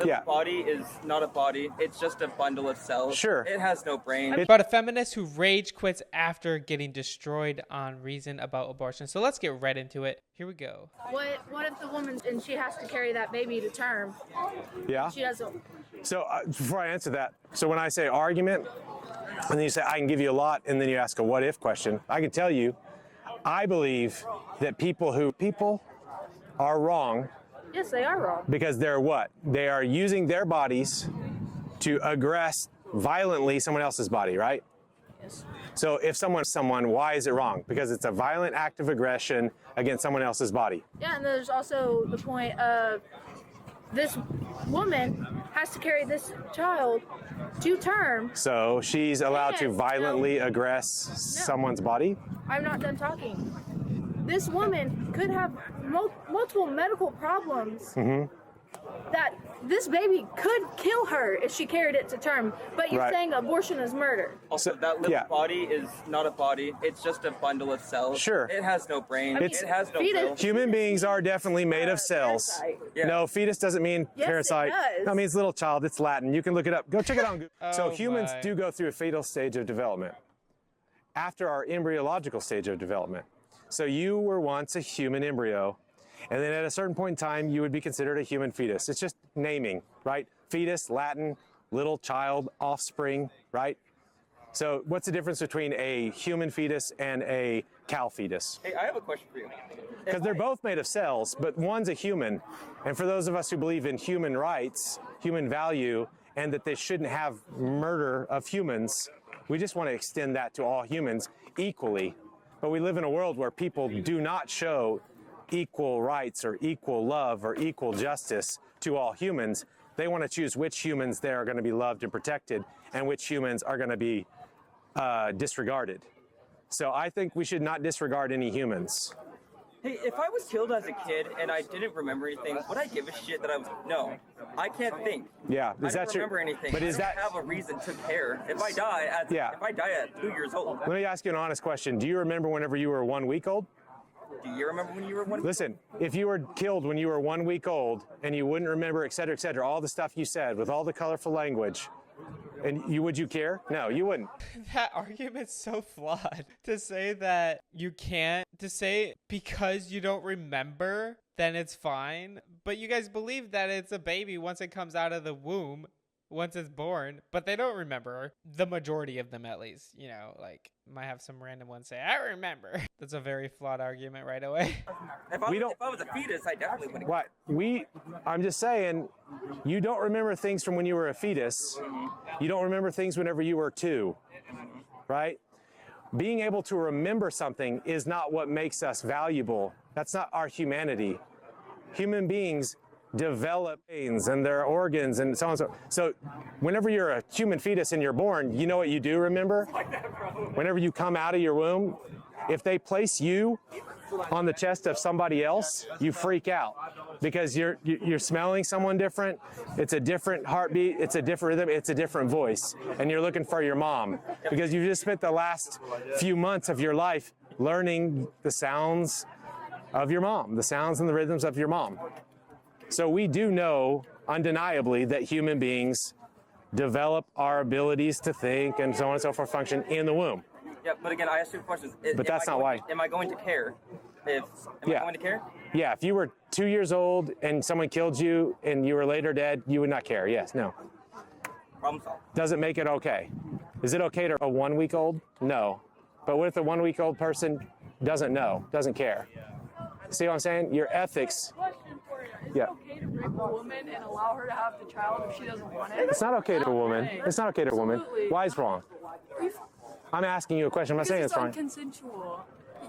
The body is not a body. It's just a bundle of cells. Sure. It has no brain. But a feminist who rage quits after getting destroyed on reason about abortion. So let's get right into it. Here we go. What if the woman and she has to carry that baby to term? Yeah. She doesn't. So before I answer that, so when I say argument, and then you say I can give you a lot, and then you ask a what if question, I can tell you, I believe that people are wrong. Yes, they are wrong. Because they're what? They are using their bodies to aggress violently someone else's body, right? Yes. So if someone, why is it wrong? Because it's a violent act of aggression against someone else's body. Yeah, and there's also the point of this woman has to carry this child to term. So she's allowed to violently aggress someone's body? I'm not done talking. This woman could have multiple medical problems that this baby could kill her if she carried it to term. But you're saying abortion is murder. Also, that little body is not a body. It's just a bundle of cells. Sure. It has no brain. It has no will. Human beings are definitely made of cells. Yeah. No, fetus doesn't mean parasite. It does. No, it means little child. It's Latin. You can look it up. Go check it out on Google. So humans do go through a fetal stage of development after our embryological stage of development. So you were once a human embryo, and then at a certain point in time, you would be considered a human fetus. It's just naming, right? Fetus, Latin, little child, offspring, right? So what's the difference between a human fetus and a cow fetus? Hey, I have a question for you. Because they're both made of cells, but one's a human. And for those of us who believe in human rights, human value, and that they shouldn't have murder of humans, we just want to extend that to all humans equally. But we live in a world where people do not show equal rights or equal love or equal justice to all humans. They want to choose which humans they are going to be loved and protected and which humans are going to be disregarded. So I think we should not disregard any humans. Hey, if I was killed as a kid and I didn't remember anything, would I give a shit that I was? No, I can't think. Yeah, I don't remember anything. But is I don't that have a reason to care if I die at if I die at 2 years old? Let me ask you an honest question. Do you remember whenever you were 1 week old? Do you remember when you were 1 week? Listen, if you were killed when you were 1 week old and you wouldn't remember, et cetera, all the stuff you said with all the colorful language, and would you care? No, you wouldn't. That argument's so flawed. To say that you can't, to say because you don't remember, then it's fine. But you guys believe that it's a baby once it comes out of the womb, once it's born, but they don't remember. The majority of them, at least. You know, like, might have some random ones say, I remember. That's a very flawed argument right away. If I was a fetus, I definitely wouldn't. I'm just saying, you don't remember things from when you were a fetus. You don't remember things whenever you were 2, right? Being able to remember something is not what makes us valuable. That's not our humanity. Human beings develop brains and their organs and so on and so. So whenever you're a human fetus and you're born, you know what you do remember? Whenever you come out of your womb, if they place you on the chest of somebody else, you freak out because you're smelling someone different. It's a different heartbeat. It's a different rhythm. It's a different voice. And you're looking for your mom because you've just spent the last few months of your life learning the sounds of your mom, the sounds and the rhythms of your mom. So we do know undeniably that human beings develop our abilities to think and so on and so forth function in the womb. Yeah, but again, I asked you questions. But that's not why. Am I going to care? Am I going to care? Yeah, if you were 2 years old and someone killed you and you were later dead, you would not care. Yes, no. Problem solved. Does it make it okay? Is it okay to a 1 week old? No. But what if the 1 week old person doesn't know, doesn't care? See what I'm saying? Your ethics. Is it okay to rape a woman and allow her to have the child if she doesn't want it? It's not okay to a woman. It's not okay to a woman. Why is wrong? I'm asking you a question. I'm not saying it's wrong. It's consensual.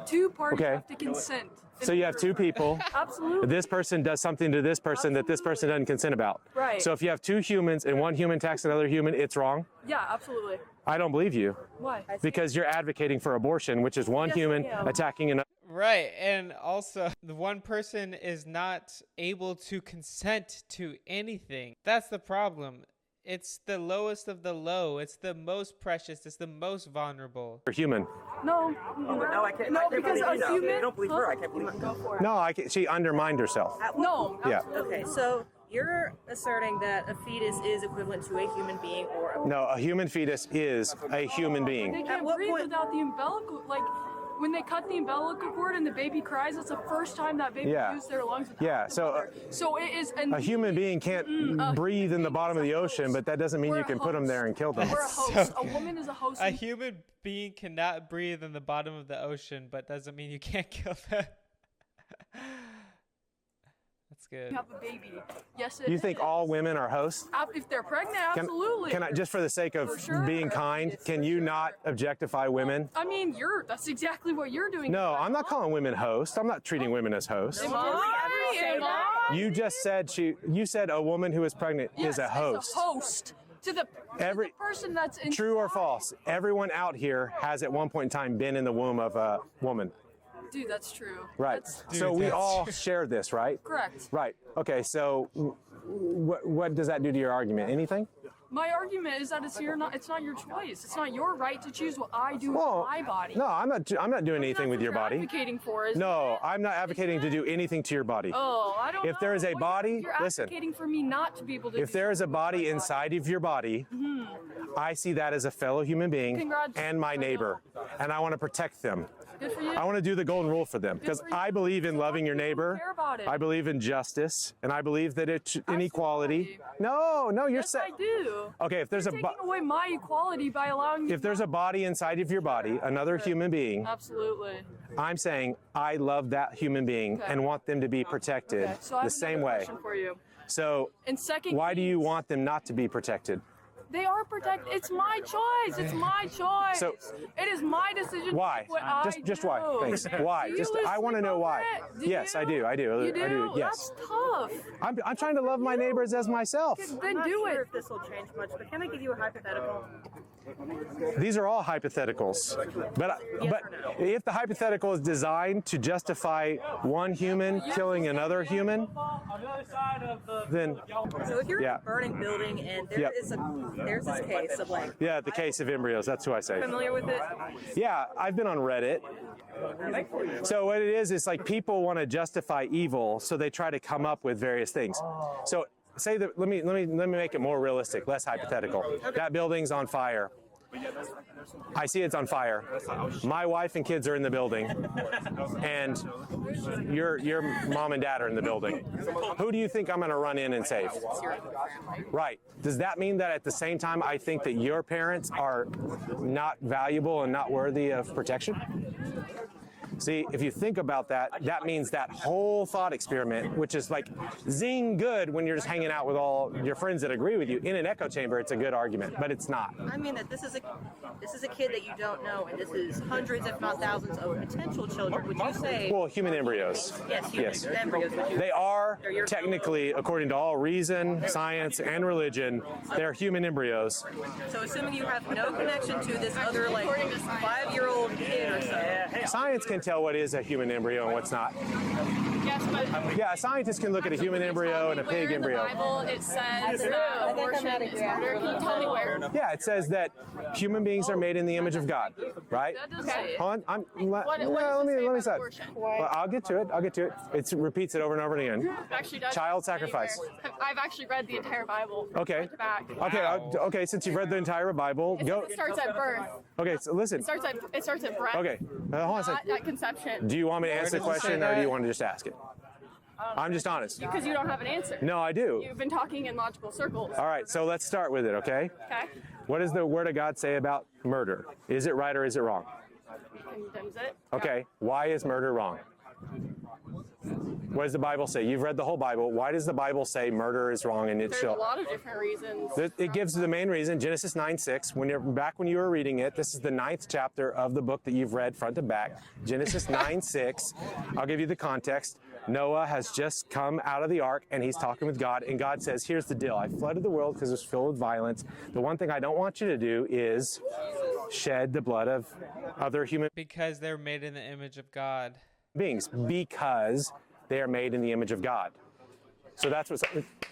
Two parties have to consent. So you have two people. Absolutely. This person does something to this person that this person doesn't consent about. Right. So if you have two humans and one human attacks another human, it's wrong? Yeah, absolutely. I don't believe you. Why? Because you're advocating for abortion, which is one human attacking another. Right, and also, the one person is not able to consent to anything. That's the problem. It's the lowest of the low. It's the most precious. It's the most vulnerable. You're human. No. No, I can't. No, I can't because believe a human. You don't believe her. I can't believe her. Go for it. No, she undermined herself. No. Yeah. Okay, so You're asserting that a fetus is equivalent to a human being or a No, a human fetus is a human They being. can't what breathe point- without the umbilical. Like when they cut the umbilical cord and the baby cries, that's the first time that baby Yeah. used their lungs. Without Yeah, the so, mother. So it is. A human being can't breathe in the bottom of the ocean, but that doesn't mean We're you a can put them host. there and kill them. We're a That's host. so A woman is a host. A human being cannot breathe in the bottom of the ocean, but doesn't mean you can't kill them. That's good. You have a baby. Yes, it You think is. all women are hosts? If they're pregnant, Can, absolutely. can I, just for the sake of For sure. being kind, can you not objectify women? I mean, that's exactly what you're doing. No, I'm not calling women hosts. I'm not treating women as hosts. Did you ever say that? You just said you said a woman who is pregnant Yes, is a host. Is a host to the person that's in. True or false? Everyone out here has at one point in time been in the womb of a woman. Dude, that's true. Right. That's So we that's all share this, right? correct. Right. Okay. So what does that do to your argument? Anything? My argument is that it's not your choice. It's not your right to choose what I do Well, with my body. no, I'm not doing anything That's with what your you're body. Advocating for is No, I'm not advocating to do anything to your body. Oh, I don't know. If there is a What body, you're listen. advocating for me not to be able to. If there is a body inside of your body, I see that as a fellow human being Congrats. and my neighbor, and I want to protect them. Good for you. I want to do the golden rule for them because for you. I believe in So why loving do your people neighbor. care about it? I believe in justice, and I believe that it's inequality. Absolutely. No, you're Yes, I do. Okay, if there's a Taking away my equality by allowing me. if there's a body inside of your body, another human being, Absolutely. I'm saying I love that human being Okay. and want them to be protected Okay, so I the have same another way. question for you. So In Second why do you Kings, want them not to be protected? They are protected. It's my choice. It's my choice. So- it is my decision. Why? To do what I Just do. why? Thanks. Why? Do you Just lose I want to sleep know over why. it? Do Yes, you? I do. You do? I do. Yes. That's tough. I'm trying to love my neighbors as myself. I'm Then not do sure it. if this will change much, but can I give you a hypothetical? These are all hypotheticals. But if the hypothetical is designed to justify one human killing another human, then So if you're Yeah. in a burning building and Yep. there's this case of like, yeah, the case of embryos, that's who I say. familiar with it? Yeah, I've been on Reddit. So what it is like people want to justify evil, so they try to come up with various things. So say that let me make it more realistic, less hypothetical. That building's on fire. I see it's on fire. My wife and kids are in the building, and your mom and dad are in the building. Who do you think I'm going to run in and save? Right. Does that mean that at the same time I think that your parents are not valuable and not worthy of protection? See, if you think about that, that means that whole thought experiment, which is like zing good when you're just hanging out with all your friends that agree with you, in an echo chamber, it's a good argument, but it's not. I mean that this is a kid that you don't know, and this is hundreds, if not thousands, of potential children. Would you say? Well, human embryos. Yes, human embryos. Would you? They are technically, according to all reason, science, and religion, they're human embryos. So assuming you have no connection to this other like 5-year-old kid or so. Science can tell what is a human embryo and what's not. Yes, but Yeah, scientists can look at a human embryo and a pig embryo. In the Bible, it says that abortion is murder. Can you tell me where? Yeah, it says that human beings are made in the image of God, right? That doesn't say it. Hold on, What does it let say me about say. abortion? Well, I'll get to it. It repeats it over and over again. It actually does Child say sacrifice. anywhere. I've actually read the entire Bible. Okay. Front to back. Okay. Since you've read the entire Bible, go. It starts at birth. Okay, so listen. It starts at breath. Okay, hold on a Not second. at conception. Do you want me to answer the does it say question, or do that? you want to just ask it? I'm just honest. Because you don't have an answer. No, I do. You've been talking in logical circles. All right, so let's start with it, okay? Okay. What does the Word of God say about murder? Is it right or is it wrong? Condemns it. Okay, why is murder wrong? What does the Bible say? You've read the whole Bible. Why does the Bible say murder is wrong and it There's a shall? lot of different reasons. It gives the main reason, Genesis 9:6. When you were reading it, this is the 9th chapter of the book that you've read front to back. Genesis 9:6. I'll give you the context. Noah has just come out of the ark and he's talking with God, and God says, here's the deal. I flooded the world because it was filled with violence. The one thing I don't want you to do is shed the blood of other human Because they're made in the image of God. beings, because they are made in the image of God. So that's what.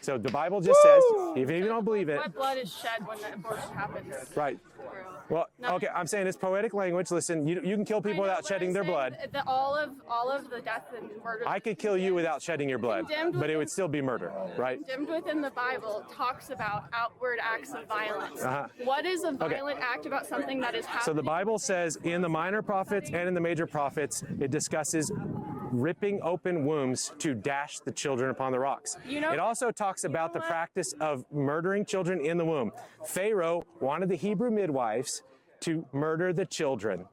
So the Bible just says, even if you don't believe it, What blood is shed when the abortion happens? right? Well, okay, I'm saying it's poetic language. Listen, you can kill people without shedding their blood. All of the death and murder. I could kill you without shedding your blood, but it would still be murder, right? Condemned within the Bible talks about outward acts of violence. What is a violent act about something that is happening? So the Bible says in the minor prophets and in the major prophets, it discusses ripping open wombs to dash the children upon the rocks. It also talks about the practice of murdering children in the womb. Pharaoh wanted the Hebrew midwives to murder the children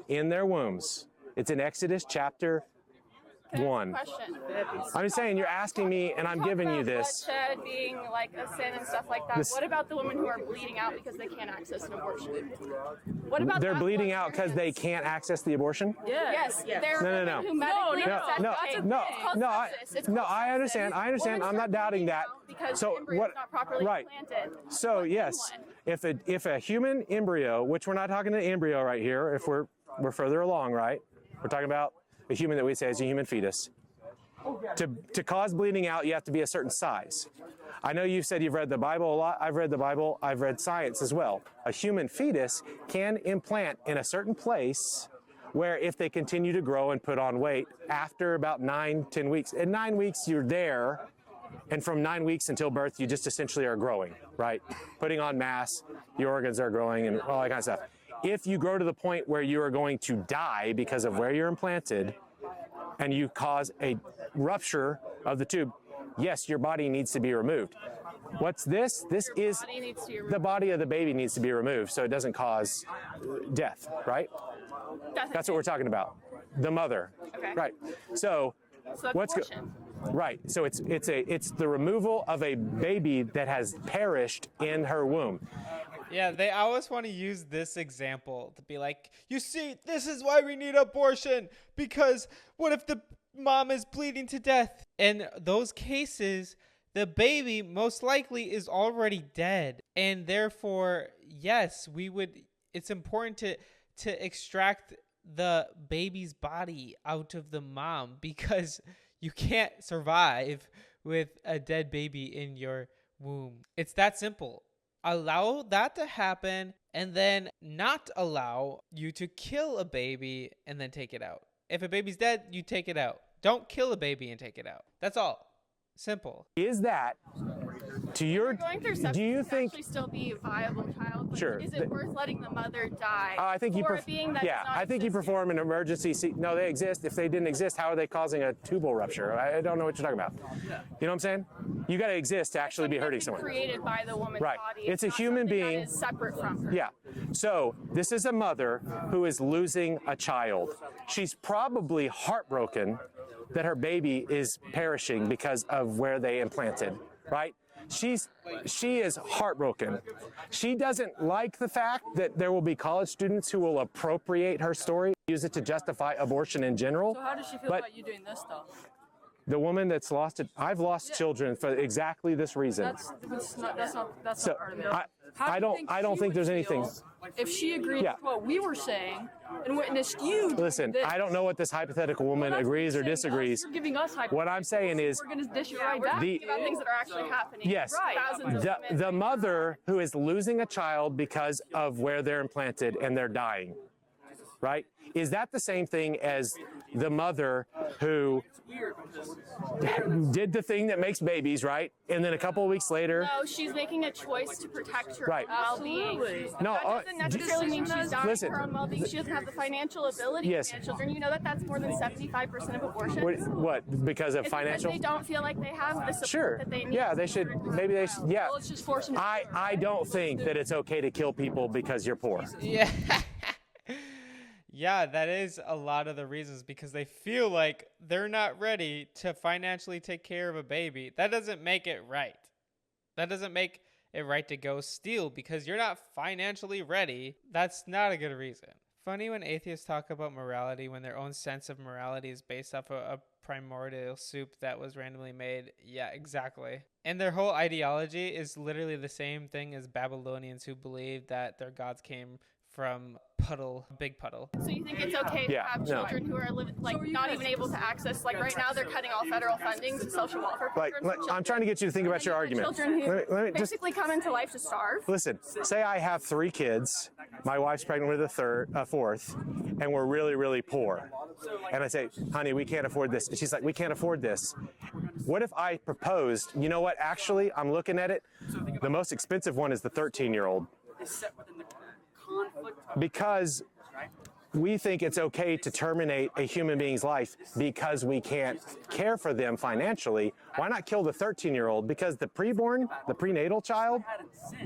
in their wombs. It's in Exodus chapter 1. Question. I'm just saying, you're asking me, and I'm giving you this. Bloodshed being like a sin and stuff like that. What about the women who are bleeding out because they can't access an abortion? What about They're that bleeding one out because they experience? can't access the abortion? Yes, there are No, no, women no. who medically No, accept no, it. no, It's called no, sepsis. It's no, called I sepsis. understand. Women I'm not start doubting bleeding that. out because So the embryo what? is not properly Right. implanted. So yes, if a human embryo, which we're not talking an embryo right here, if we're further along, right? We're talking about a human that we say is a human fetus. To cause bleeding out, you have to be a certain size. I know you've said you've read the Bible a lot. I've read the Bible. I've read science as well. A human fetus can implant in a certain place where if they continue to grow and put on weight after about 9-10 weeks. In 9 weeks, you're there. And from 9 weeks until birth, you just essentially are growing, right? Putting on mass, your organs are growing and all that kind of stuff. If you grow to the point where you are going to die because of where you're implanted and you cause a rupture of the tube, yes, your body needs to be removed. What's this? This is the body of the baby needs to be removed so it doesn't cause death, right? That's what we're talking about. The mother, right? So what's good? Right. So it's the removal of a baby that has perished in her womb. Yeah, they always want to use this example to be like, you see, this is why we need abortion, because what if the mom is bleeding to death? In those cases, the baby most likely is already dead. And therefore, yes, it's important to extract the baby's body out of the mom, because you can't survive with a dead baby in your womb. It's that simple. Allow that to happen and then not allow you to kill a baby and then take it out. If a baby's dead, you take it out. Don't kill a baby and take it out. That's all. Simple. Is that to your? Going through Do you think? actually still be a viable child? Like, Sure. Is it worth letting the mother die? I think you. for a being that does not I think you exist? perform an emergency. No, they exist. If they didn't exist, how are they causing a tubal rupture? I don't know what you're talking about. You know what I'm saying? You got to exist to actually be hurting someone. Created by the woman's Right. body. It's a not human something being. that is separate from her. Yeah. So this is a mother who is losing a child. She's probably heartbroken that her baby is perishing because of where they implanted, right? She is heartbroken. She doesn't like the fact that there will be college students who will appropriate her story, use it to justify abortion in general. So how does she feel But about you doing this though? the woman that's lost it, I've lost children for exactly this reason. That's not So part of it. I don't think there's anything. If she agreed Yeah. with what we were saying and witnessed you. Listen, this, I don't know what this hypothetical woman that's what agrees or you're saying. disagrees. You're giving us What I'm saying is, we're gonna dish it Yeah, right we're back. talking about things that are actually happening. yes, Thousands of women. the mother who is losing a child because of where they're implanted and they're dying, right? Is that the same thing as the mother who did the thing that makes babies, right? And then a couple of weeks later, No, she's making a choice to protect her Right. well-being. No, That doesn't necessarily mean she's dying listen. for her own well-being. She doesn't have the financial ability Yes. to manage children. You know that's more than 75% of abortions. what? Because of It's financial? because they don't feel like they have the support Sure. that they need. Yeah, they should. Maybe they should. Yeah. Well, it's just forcing. I don't think that it's okay to kill people because you're poor. Yeah. Yeah, that is a lot of the reasons, because they feel like they're not ready to financially take care of a baby. That doesn't make it right. That doesn't make it right to go steal because you're not financially ready. That's not a good reason. Funny when atheists talk about morality when their own sense of morality is based off a primordial soup that was randomly made. Yeah, exactly. And their whole ideology is literally the same thing as Babylonians who believed that their gods came from Big Puddle. So you think it's okay to Yeah, have no. children who are not even able to access, like right now they're cutting all federal funding to social welfare Like, programs for I'm trying to get you to think about your argument. children who Let me just basically come into life to starve. listen. Say I have 3 kids. My wife's pregnant with a fourth, and we're really, really poor. And I say, honey, we can't afford this. And she's like, we can't afford this. What if I proposed, you know what, actually, I'm looking at it, the most expensive one is the 13-year-old. Because we think it's okay to terminate a human being's life because we can't care for them financially. Why not kill the 13-year-old? Because the preborn, the prenatal child,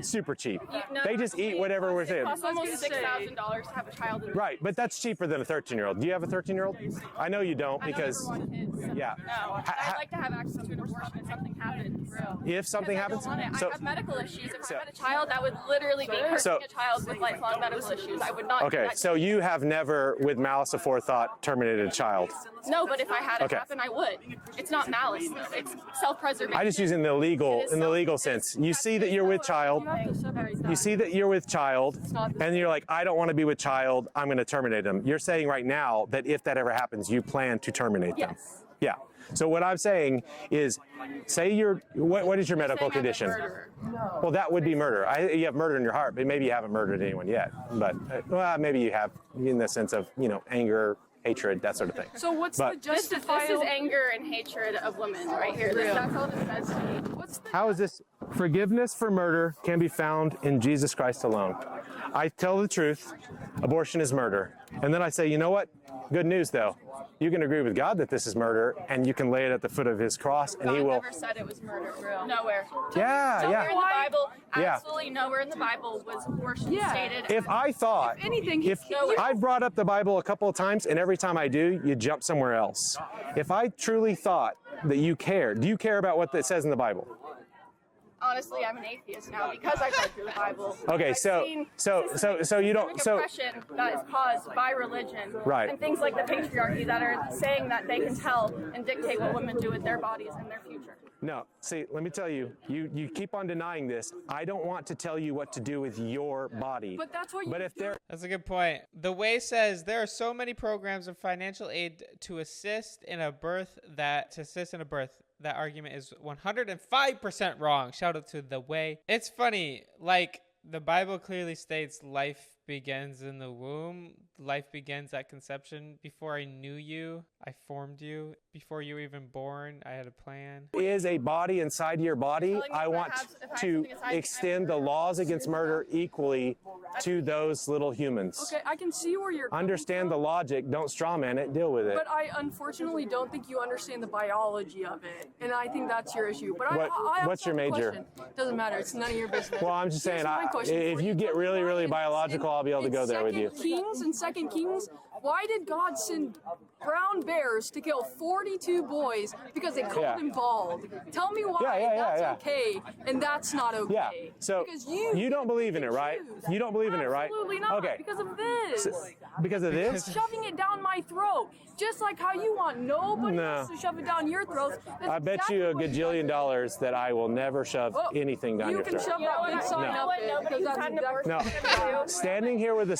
super cheap. They just eat whatever we're It saying. costs almost $6,000 to have a child. Right, but that's cheaper than a 13-year-old. Do you have a 13-year-old? I know you don't because, I never want kids. yeah. No, I'd like to have access to an abortion if something happens. If something happens, I so have medical issues. If so- I had a child, that would literally be hurting So- a child with lifelong medical issues. I would not. do okay, that. so you have never, with malice aforethought, terminated a child. No, but if I had it Okay. happen, I would. It's not malice, though. It's self-preservation. I just use it in the legal sense. You see that you're with child. You see that you're with child, and you're like, I don't want to be with child. I'm going to terminate them. You're saying right now that if that ever happens, you plan to terminate them. Yes. Yeah. So what I'm saying is, say what is your medical Saying I'm a condition? murderer. Well, that would be murder. You have murder in your heart, but maybe you haven't murdered anyone yet. But well, maybe you have in the sense of anger, hatred, that sort of thing. So what's But- the This is justifiable? anger and hatred of women right here. That's all this says to me. What's the How is this? Forgiveness for murder can be found in Jesus Christ alone. I tell the truth, abortion is murder. And then I say, you know what? Good news though. You can agree with God that this is murder, and you can lay it at the foot of his cross, and he God will. never said it was murder. Nowhere. Yeah, Nowhere in the yeah. Bible, Yeah. absolutely nowhere in the Bible was abortion Yeah. stated. If I thought, anything, if I've brought up the Bible a couple of times, and every time I do, you jump somewhere else. If I truly thought that you cared, do you care about what it says in the Bible? Honestly, I'm an atheist now because I've read through the Bible. Okay, I've so seen so you don't systemic so oppression that is caused by religion, Right. and things like the patriarchy that are saying that they can tell and dictate what women do with their bodies and their future. no. See, let me tell you, you keep on denying this. I don't want to tell you what to do with your body. But that's what you But if there That's a good point. The Way says there are so many programs of financial aid to assist in a birth that argument is 105% wrong. Shout out to The Way. It's funny, like the Bible clearly states life begins in the womb. Life begins at conception. Before I knew you, I formed you. Before you were even born, I had a plan. is a body inside your body, Telling me I if I want have- if I have to something inside me, extend I'm the murdered. laws against murder equally to those little humans. Okay, I can see where you're coming Understand the from, logic, don't strawman it, deal with it. but I unfortunately don't think you understand the biology of it, and I think that's your issue. But What- I what's also your have a major? question. Doesn't matter. It's none of your business. Well, I'm just saying, Here's my question if for you get Tell me really, why really in- biological, I'll be able to in go there with you. 2 Kings and 2 Kings, why did God send brown bears to kill 42 boys because they called Yeah. him bald? Tell me why Yeah, that's yeah. okay and that's not okay. Yeah, so because you don't believe in it, right? choose. You don't believe in it, right? Absolutely not. Okay. Because of this. Because of this? Shoving it down my throat, just like how you want nobody No. else to shove it down your throat. That's I bet exactly you a what gajillion dollars that I will never shove Oh, anything down you your can throat. shove that big sign No. up there, Nobody because who's that's had an exactly abortion No. Standing here with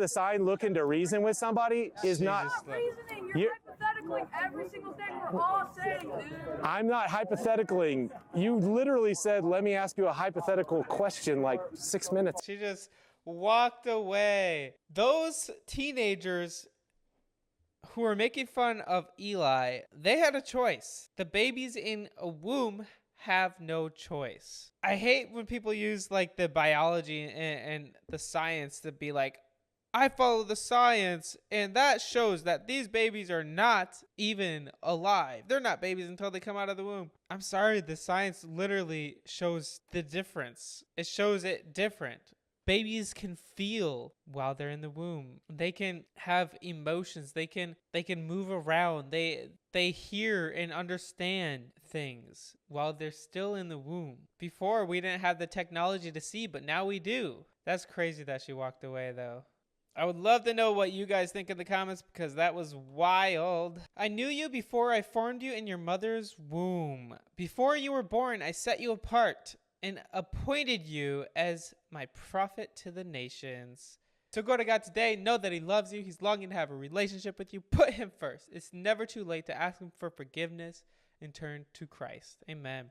a sign, looking to reason with somebody is not. Jesus, like- reasoning. You're You- hypotheticaling every single thing we're all saying, dude. I'm not hypotheticaling. You literally said, let me ask you a hypothetical question like 6 minutes. She just walked away. Those teenagers who were making fun of Eli, they had a choice. The babies in a womb have no choice. I hate when people use like the biology and the science to be like, I follow the science, and that shows that these babies are not even alive. They're not babies until they come out of the womb. I'm sorry, the science literally shows the difference. It shows it different. Babies can feel while they're in the womb. They can have emotions. They can move around. They hear and understand things while they're still in the womb. Before, we didn't have the technology to see, but now we do. That's crazy that she walked away, though. I would love to know what you guys think in the comments because that was wild. I knew you before I formed you in your mother's womb. Before you were born, I set you apart and appointed you as my prophet to the nations. So go to God today. Know that he loves you. He's longing to have a relationship with you. Put him first. It's never too late to ask him for forgiveness and turn to Christ. Amen.